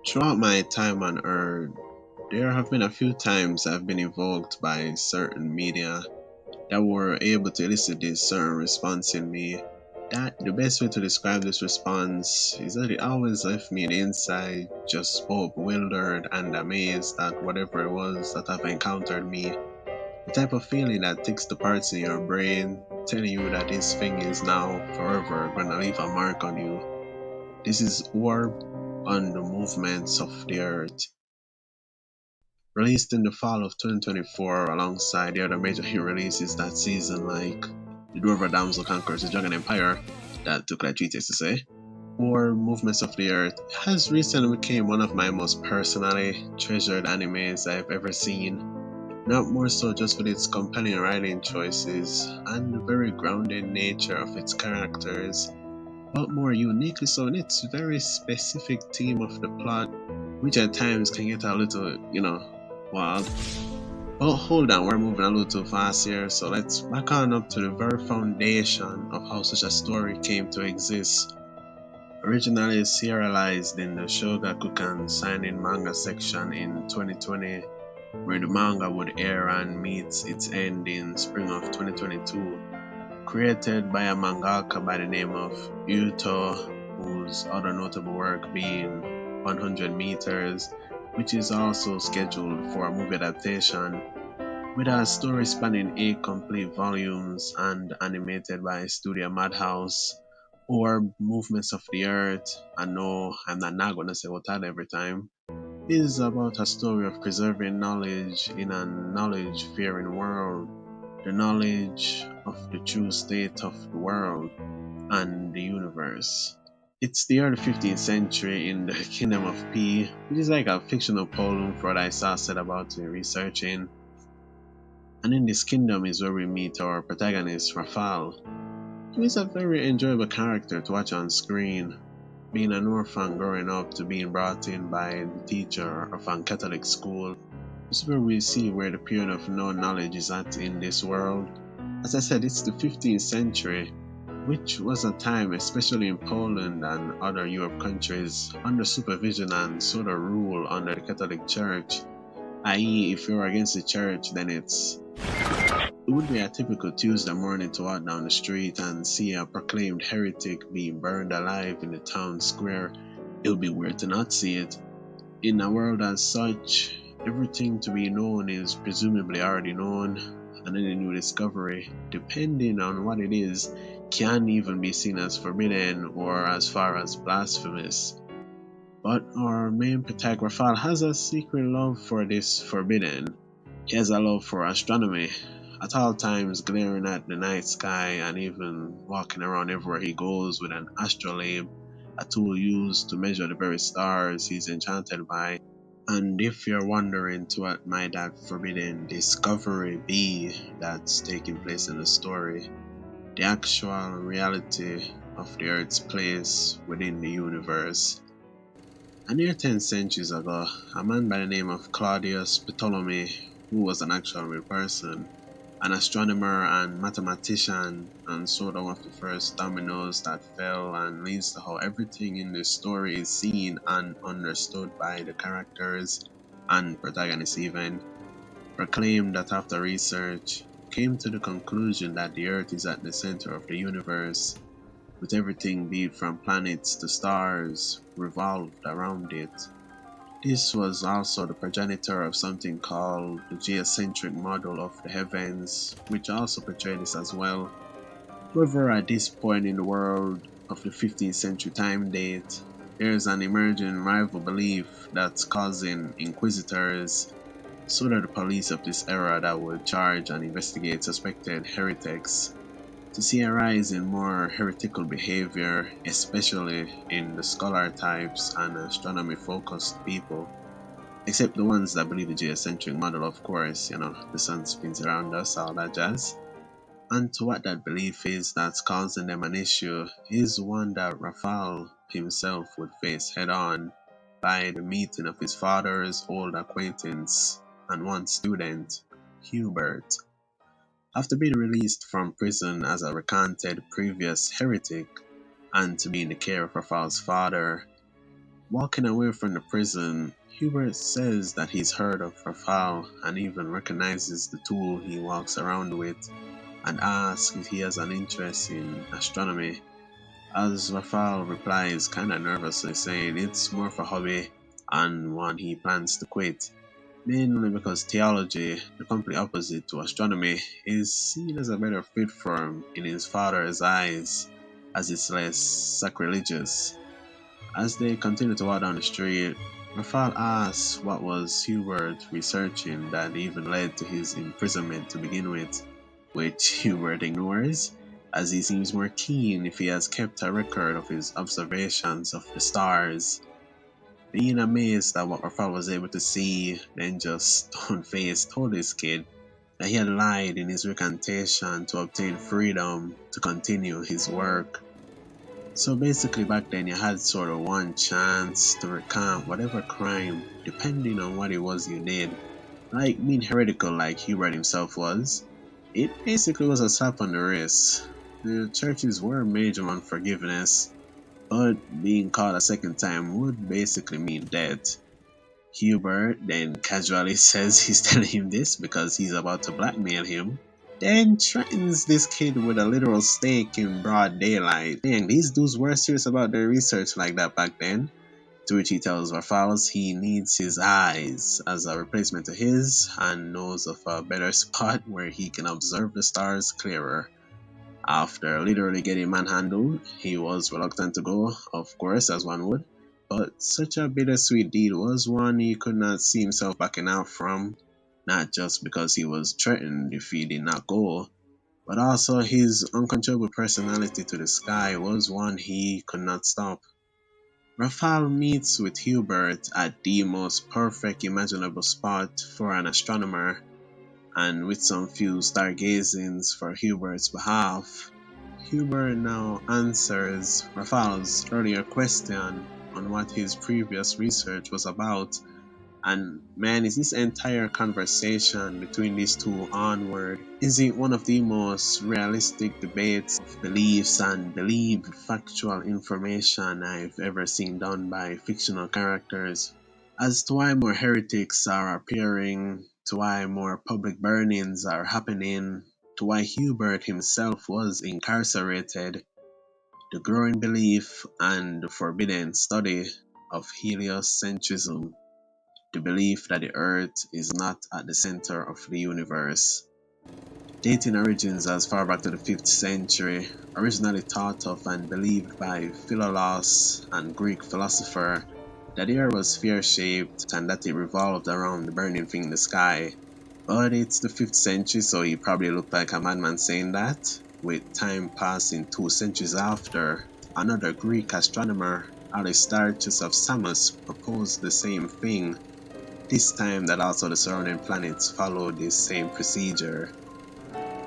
Throughout my time on Earth, there have been a few times I've been evoked by certain media that were able to elicit this certain response in me. That the best way to describe this response is that it always left me the inside just both bewildered and amazed at whatever it was that have encountered me. The type of feeling that ticks the parts in your brain, telling you that this thing is now forever gonna leave a mark on you. This is ORB on the movements of the earth. Released in the fall of 2024 alongside the other major hit releases that season like The Dwarven Damsel Conquers the Dragon Empire, that took like 3 days to say, or Movements of the Earth, has recently become one of my most personally treasured animes I've ever seen. Not more so just with its compelling writing choices and the very grounded nature of its characters, but more uniquely so in its very specific theme of the plot, which at times can get a little, wild. But hold on, we're moving a little too fast here, so let's back on up to the very foundation of how such a story came to exist. Originally serialized in the Shogakukan signing manga section in 2020, where the manga would air and meets its end in spring of 2022, created by a mangaka by the name of Yuto, whose other notable work being 100 Meters, which is also scheduled for a movie adaptation, with a story spanning 8 complete volumes and animated by Studio Madhouse, or Movements of the Earth. I know I'm not gonna say what that every time. Is about a story of preserving knowledge in a knowledge fearing world, the knowledge of the true state of the world and the universe. It's the early 15th century in the Kingdom of P, which is like a fictional poem for what I saw said about researching. And in this kingdom is where we meet our protagonist, Rafal. He's a very enjoyable character to watch on screen, being an orphan growing up to being brought in by the teacher of a Catholic school. This is where we see where the period of known knowledge is at in this world. As I said, it's the 15th century, which was a time, especially in Poland and other Europe countries, under supervision and sort of rule under the Catholic Church, i.e., if you're against the church, then it would be a typical Tuesday morning to walk down the street and see a proclaimed heretic being burned alive in the town square. It would be weird to not see it. In a world as such, everything to be known is presumably already known, and any new discovery, depending on what it is, can even be seen as forbidden or as far as blasphemous. But our main protagonist has a secret love for this forbidden. He has a love for astronomy, at all times glaring at the night sky and even walking around everywhere he goes with an astrolabe, a tool used to measure the very stars he's enchanted by. And if you're wondering to what might that forbidden discovery be that's taking place in the story, the actual reality of the Earth's place within the universe. A near 10 centuries ago, a man by the name of Claudius Ptolemy, who was an actual real person, an astronomer and mathematician, and sort of one of the first dominoes that fell and leads to how everything in the story is seen and understood by the characters and protagonists even, proclaimed that after research, came to the conclusion that the Earth is at the center of the universe, with everything, be it from planets to stars, revolved around it. This was also the progenitor of something called the geocentric model of the heavens, which also portrayed this as well. However, at this point in the world of the 15th century time date, there is an emerging rival belief that's causing inquisitors, sort of the police of this era that would charge and investigate suspected heretics, to see a rise in more heretical behavior, especially in the scholar types and astronomy focused people. Except the ones that believe the geocentric model, of course, the sun spins around us, all that jazz. And to what that belief is that's causing them an issue is one that Raphael himself would face head on by the meeting of his father's old acquaintance and one student, Hubert. After being released from prison as a recanted previous heretic and to be in the care of Raphael's father, Walking away from the prison, Hubert says that he's heard of Rafal and even recognizes the tool he walks around with, and asks if he has an interest in astronomy. As Rafal replies kinda nervously, saying it's more of a hobby and one he plans to quit, mainly because theology, the complete opposite to astronomy, is seen as a better fit for him in his father's eyes, as it's less sacrilegious. As they continue to walk down the street, Rafal asks what was Hubert researching that even led to his imprisonment to begin with, which Hubert ignores, as he seems more keen if he has kept a record of his observations of the stars. Being amazed at what Rafal was able to see, then just stone faced told his kid that he had lied in his recantation to obtain freedom to continue his work. So basically, back then you had sort of one chance to recant whatever crime, depending on what it was you did. Like being heretical, like Hubert himself was. It basically was a slap on the wrist. The churches were major on forgiveness, but being caught a second time would basically mean death. Hubert then casually says he's telling him this because he's about to blackmail him, then threatens this kid with a literal stake in broad daylight. Dang, these dudes were serious about their research like that back then. To which he tells Rafaels he needs his eyes as a replacement to his and knows of a better spot where he can observe the stars clearer. After literally getting manhandled, he was reluctant to go, of course, as one would, but such a bittersweet deed was one he could not see himself backing out from, not just because he was threatened if he did not go, but also his uncontrollable personality to the sky was one he could not stop. Raphael meets with Hubert at the most perfect imaginable spot for an astronomer, and with some few stargazings for Hubert's behalf, Hubert now answers Raphael's earlier question on what his previous research was about. And man, is this entire conversation between these two onward, is it one of the most realistic debates of beliefs and believed factual information I've ever seen done by fictional characters? As to why more heretics are appearing, to why more public burnings are happening, to why Hubert himself was incarcerated, the growing belief and the forbidden study of heliocentrism, the belief that the Earth is not at the center of the universe. Dating origins as far back to the 5th century, originally thought of and believed by Philolaus and Greek philosopher that the Earth was sphere-shaped and that it revolved around the burning thing in the sky. But it's the 5th century, so he probably looked like a madman saying that. With time passing 2 centuries after, another Greek astronomer, Aristarchus of Samos, proposed the same thing, this time that also the surrounding planets followed this same procedure.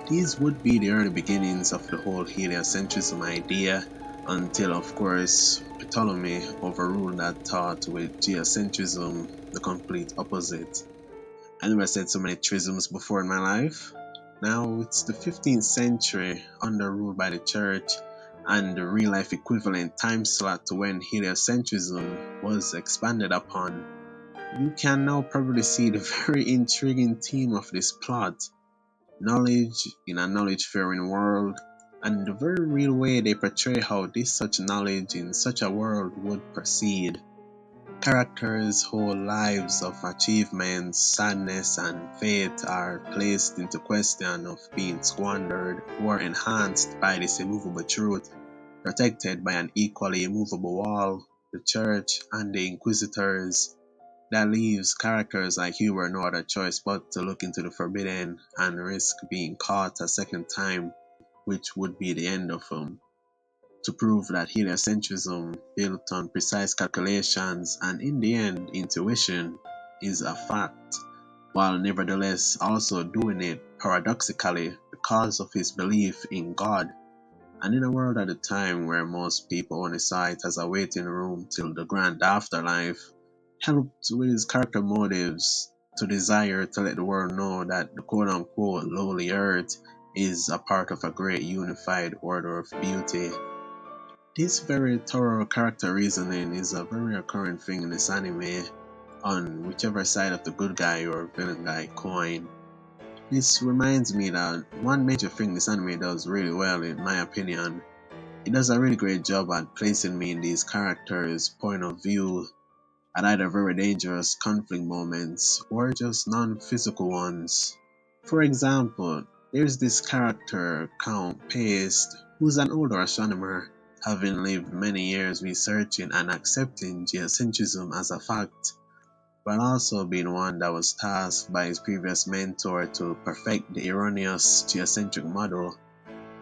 These would be the early beginnings of the whole heliocentrism idea, until of course Ptolemy overruled that thought with geocentrism, the complete opposite. I never said so many trisms before in my life. Now it's the 15th century, under rule by the church, and the real life equivalent time slot to when heliocentrism was expanded upon. You can now probably see the very intriguing theme of this plot: knowledge in a knowledge fearing world, and the very real way they portray how this such knowledge in such a world would proceed. Characters' whole lives of achievements, sadness, and faith are placed into question of being squandered or enhanced by this immovable truth, protected by an equally immovable wall, the church and the inquisitors. That leaves characters like Hubert no other choice but to look into the forbidden and risk being caught a second time, which would be the end of him, to prove that heliocentrism, built on precise calculations and in the end intuition, is a fact, while nevertheless also doing it paradoxically because of his belief in God, and in a world at the time where most people only saw it as a waiting room till the grand afterlife, helped with his character motives to desire to let the world know that the quote unquote lowly earth is a part of a great unified order of beauty. This very thorough character reasoning is a very occurrent thing in this anime on whichever side of the good guy or villain guy coin. This reminds me that one major thing this anime does really well, in my opinion, it does a really great job at placing me in these characters' point of view at either very dangerous conflict moments or just non-physical ones. For example, there's this character, Count Paste, who's an older astronomer, having lived many years researching and accepting geocentrism as a fact, while also being one that was tasked by his previous mentor to perfect the erroneous geocentric model.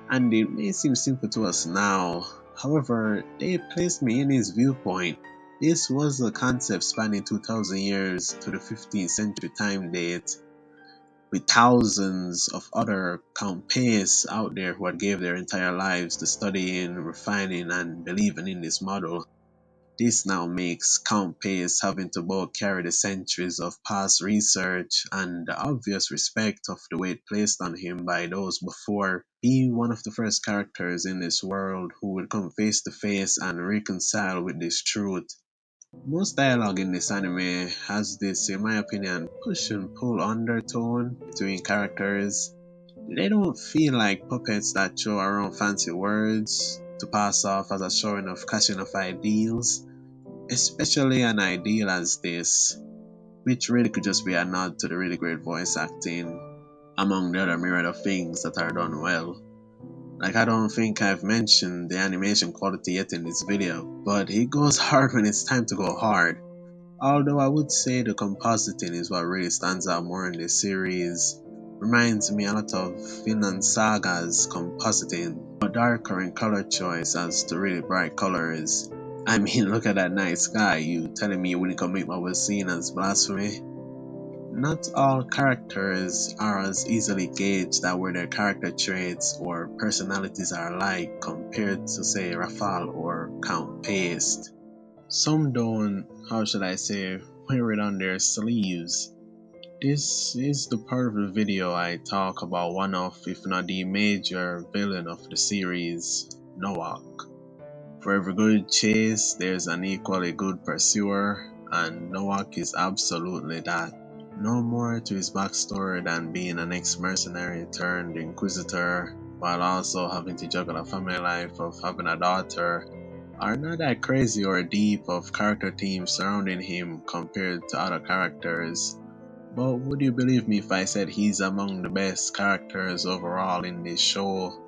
And it may seem simple to us now, however, they placed me in his viewpoint. This was a concept spanning 2000 years to the 15th century time date, with thousands of other campaigners out there who had gave their entire lives to studying, refining, and believing in this model. This now makes Count Pace having to both carry the centuries of past research and the obvious respect of the weight placed on him by those before be one of the first characters in this world who would come face to face and reconcile with this truth. Most dialogue in this anime has this, in my opinion, push and pull undertone between characters. They don't feel like puppets that throw around fancy words to pass off as a showing of cashing of ideals, especially an ideal as this, which really could just be a nod to the really great voice acting, among the other myriad of things that are done well. Like, I don't think I've mentioned the animation quality yet in this video, but it goes hard when it's time to go hard. Although I would say the compositing is what really stands out more in this series. Reminds me a lot of Vinland Saga's compositing, but darker in color choice as to really bright colors. I mean, look at that night sky. You telling me you wouldn't commit what was seen as blasphemy? Not all characters are as easily gauged that where their character traits or personalities are like compared to say Rafal or Count Paste. Some don't, how should I say, wear it on their sleeves. This is the part of the video I talk about one of, if not the major villain of the series, Noak. For every good chase, there's an equally good pursuer, and Noak is absolutely that. No more to his backstory than being an ex-mercenary turned inquisitor, while also having to juggle a family life of having a daughter, are not that crazy or deep of character themes surrounding him compared to other characters. But would you believe me if I said he's among the best characters overall in this show?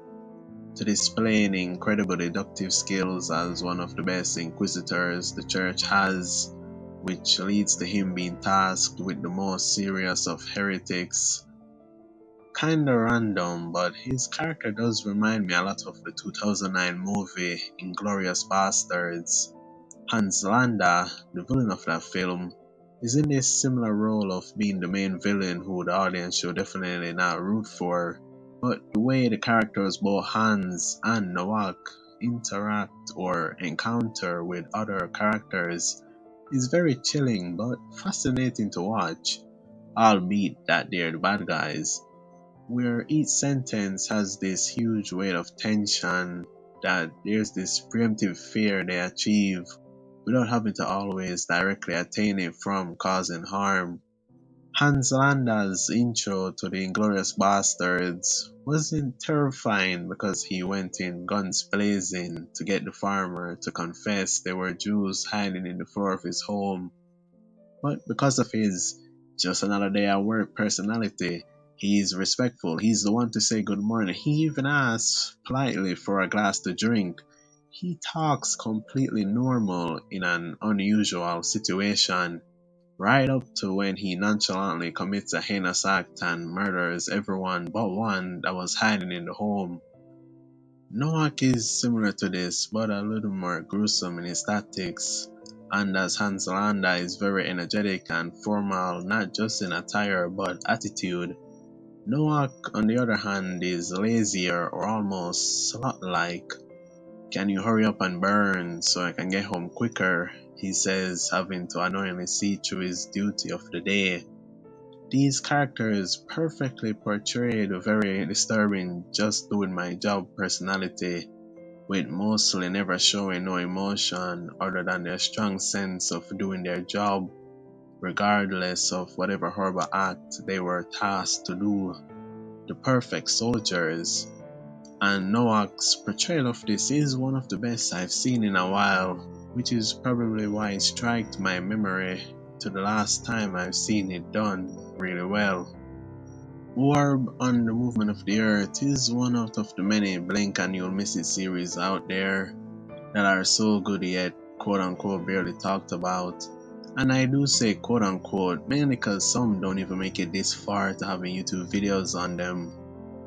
To displaying incredible deductive skills as one of the best inquisitors the church has, which leads to him being tasked with the most serious of heretics. Kinda random, but his character does remind me a lot of the 2009 movie Inglourious Basterds. Hans Landa, the villain of that film, is in this similar role of being the main villain who the audience should definitely not root for. But the way the characters both Hans and Nawak interact or encounter with other characters is very chilling but fascinating to watch, albeit that they're the bad guys, where each sentence has this huge weight of tension that there's this preemptive fear they achieve without having to always directly attain it from causing harm. Hans Landa's intro to the Inglorious Bastards wasn't terrifying because he went in guns blazing to get the farmer to confess there were Jews hiding in the floor of his home, but because of his just another day at work personality, he's respectful. He's the one to say good morning. He even asks politely for a glass to drink. He talks completely normal in an unusual situation, right up to when he nonchalantly commits a heinous act and murders everyone but one that was hiding in the home. Noak is similar to this, but a little more gruesome in his tactics, and as Hans Landa is very energetic and formal not just in attire but attitude, Noak on the other hand is lazier or almost slot-like. Can you hurry up and burn so I can get home quicker? He says, having to annoyingly see through his duty of the day. These characters perfectly portray the very disturbing just doing my job personality, with mostly never showing no emotion other than their strong sense of doing their job, regardless of whatever horrible act they were tasked to do. The perfect soldiers. And Noak's portrayal of this is one of the best I've seen in a while, which is probably why it striked my memory to the last time I've seen it done really well. Orb on the Movement of the Earth is one out of the many blink and you'll miss it series out there that are so good yet quote unquote barely talked about. And I do say quote unquote mainly because some don't even make it this far to having YouTube videos on them,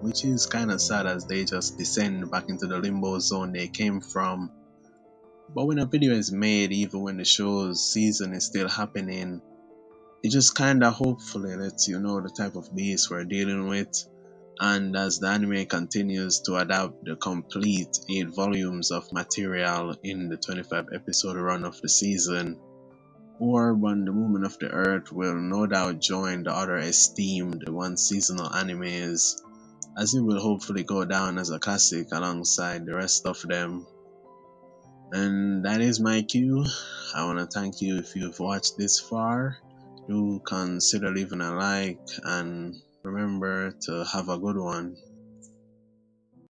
which is kinda sad as they just descend back into the limbo zone they came from. But when a video is made, even when the show's season is still happening, it just kinda hopefully lets you know the type of beast we're dealing with. And as the anime continues to adapt the complete 8 volumes of material in the 25 episode run of the season, Orb on the Movement of the Earth will no doubt join the other esteemed one seasonal animes, as it will hopefully go down as a classic alongside the rest of them. And that is my cue. I want to thank you if you've watched this far. Do consider leaving a like and remember to have a good one.